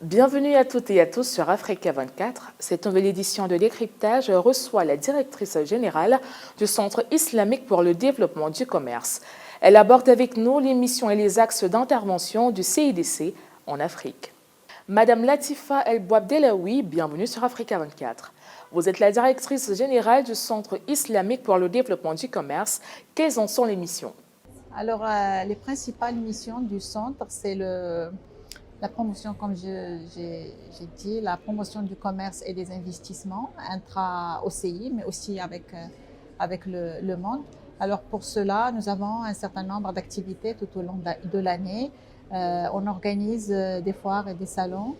Bienvenue à toutes et à tous sur Africa 24. Cette nouvelle édition de décryptage reçoit la directrice générale du Centre islamique pour le développement du commerce. Elle aborde avec nous les missions et les axes d'intervention du CIDC en Afrique. Madame Latifa El Bouabdelaoui, bienvenue sur Africa 24. Vous êtes la directrice générale du Centre islamique pour le développement du commerce. Quelles en sont les missions? Alors, les principales missions du centre, c'est la promotion, comme j'ai dit, la promotion du commerce et des investissements intra-OCI, mais aussi avec le monde. Alors, pour cela, nous avons un certain nombre d'activités tout au long de l'année. On organise des foires et des salons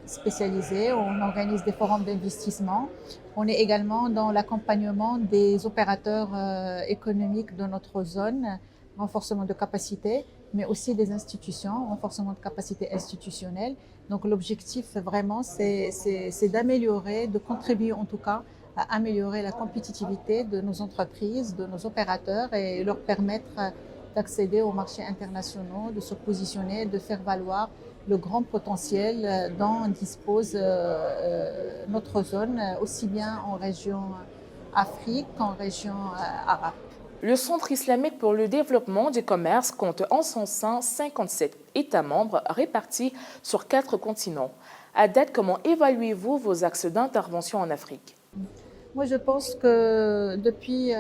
spécialisés, on organise des forums d'investissement. On est également dans l'accompagnement des opérateurs économiques de notre zone, renforcement de capacité, mais aussi des institutions, renforcement de capacité institutionnelle. Donc l'objectif vraiment, c'est d'améliorer, de contribuer en tout cas à améliorer la compétitivité de nos entreprises, de nos opérateurs et leur permettre d'accéder aux marchés internationaux, de se positionner, de faire valoir le grand potentiel dont dispose notre zone, aussi bien en région Afrique qu'en région arabe. Le Centre islamique pour le développement du commerce compte en son sein 57 États membres répartis sur 4 continents. À date, comment évaluez-vous vos axes d'intervention en Afrique? Moi, je pense que depuis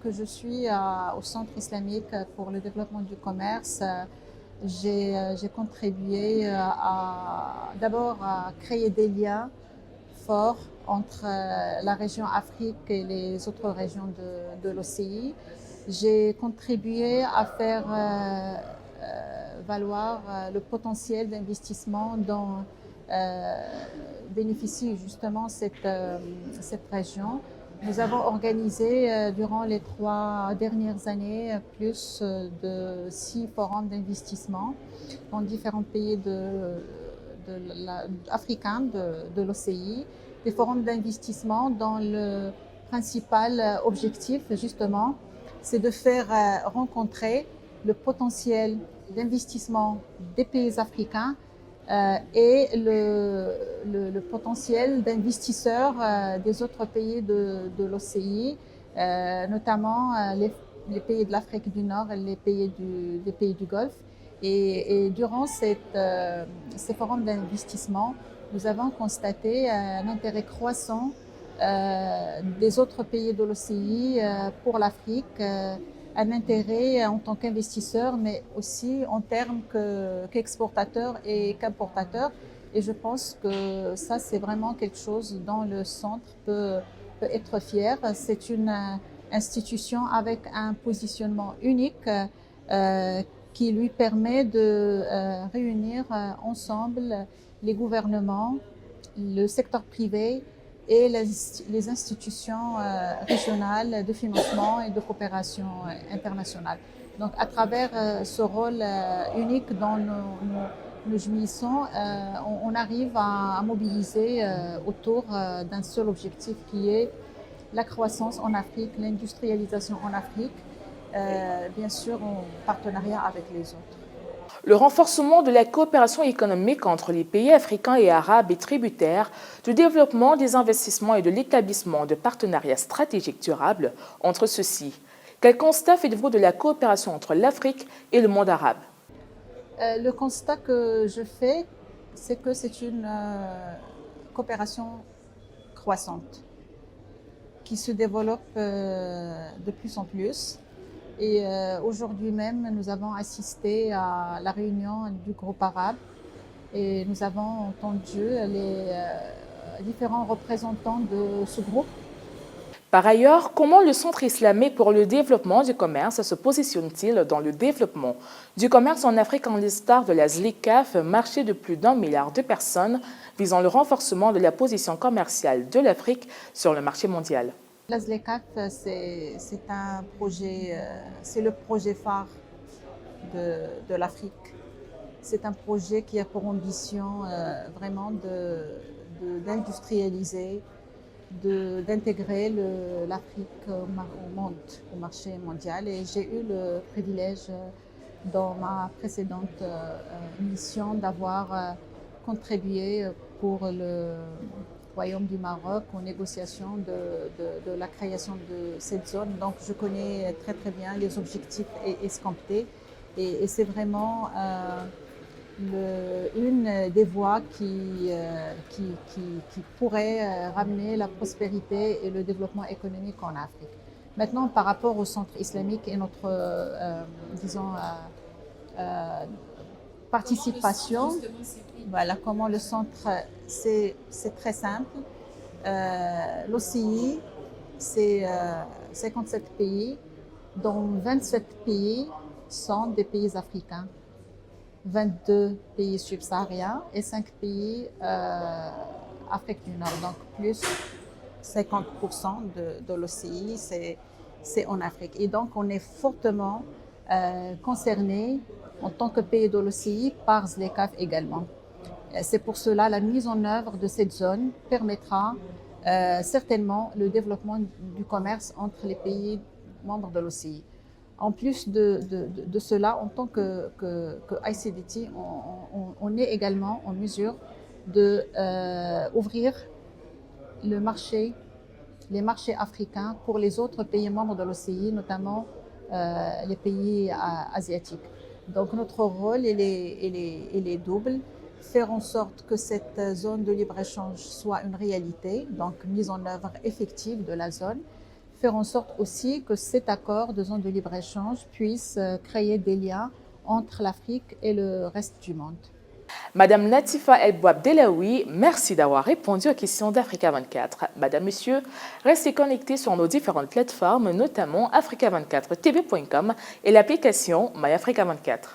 que je suis au Centre islamique pour le développement du commerce, j'ai contribué d'abord à créer des liens forts entre la région Afrique et les autres régions de l'OCI. J'ai contribué à faire valoir le potentiel d'investissement dont bénéficie justement cette région. Nous avons organisé durant les 3 dernières années plus de 6 forums d'investissement dans différents pays africains de l'OCI, des forums d'investissement dont le principal objectif justement c'est de faire rencontrer le potentiel d'investissement des pays africains et le potentiel d'investisseurs des autres pays de l'OCI, notamment les pays de l'Afrique du Nord et les pays des pays du Golfe. Et durant ces forums d'investissement, nous avons constaté un intérêt croissant des autres pays de l'OCI pour l'Afrique, un intérêt en tant qu'investisseur, mais aussi en termes qu'exportateur et qu'importateur. Et je pense que ça, c'est vraiment quelque chose dont le centre peut être fier. C'est une institution avec un positionnement unique qui lui permet de réunir ensemble les gouvernements, le secteur privé et les institutions régionales de financement et de coopération internationale. Donc à travers ce rôle unique dont nous jouissons, on arrive à mobiliser autour d'un seul objectif qui est la croissance en Afrique, l'industrialisation en Afrique, bien sûr en partenariat avec les autres. Le renforcement de la coopération économique entre les pays africains et arabes est tributaire du développement des investissements et de l'établissement de partenariats stratégiques durables entre ceux-ci. Quel constat faites-vous de la coopération entre l'Afrique et le monde arabe? Le constat que je fais, c'est que c'est une coopération croissante qui se développe de plus en plus. Et aujourd'hui même, nous avons assisté à la réunion du groupe arabe et nous avons entendu les différents représentants de ce groupe. Par ailleurs, comment le Centre islamique pour le développement du commerce se positionne-t-il dans le développement du commerce en Afrique en l'instar de la ZLECAf, marché de plus d'1 milliard de personnes visant le renforcement de la position commerciale de l'Afrique sur le marché mondial? La ZLECAf, c'est un projet, c'est le projet phare de l'Afrique. C'est un projet qui a pour ambition vraiment d'industrialiser, d'intégrer l'Afrique au monde, au marché mondial. Et j'ai eu le privilège dans ma précédente mission d'avoir contribué pour le Royaume du Maroc aux négociations de la création de cette zone. Donc je connais très très bien les objectifs escomptés et c'est vraiment une des voies qui pourrait ramener la prospérité et le développement économique en Afrique. Maintenant, par rapport au centre islamique et notre, disons, participation, voilà comment le centre, c'est très simple. L'OCI, c'est 57 pays, dont 27 pays sont des pays africains, 22 pays subsahariens et 5 pays Afrique du Nord, donc plus 50% de l'OCI, c'est en Afrique. Et donc, on est fortement concerné en tant que pays de l'OCI par ZLECAf également. C'est pour cela la mise en œuvre de cette zone permettra certainement le développement du commerce entre les pays membres de l'OCI. En plus de cela, en tant que ICDT, on est également en mesure d'ouvrir les marchés africains pour les autres pays membres de l'OCI, notamment les pays asiatiques. Donc notre rôle, il est double. Faire en sorte que cette zone de libre-échange soit une réalité, donc mise en œuvre effective de la zone. Faire en sorte aussi que cet accord de zone de libre-échange puisse créer des liens entre l'Afrique et le reste du monde. Madame Latifa El Bouab Delaoui, merci d'avoir répondu aux questions d'Africa 24. Madame, Monsieur, restez connectés sur nos différentes plateformes, notamment africa24tv.com et l'application MyAfrica 24.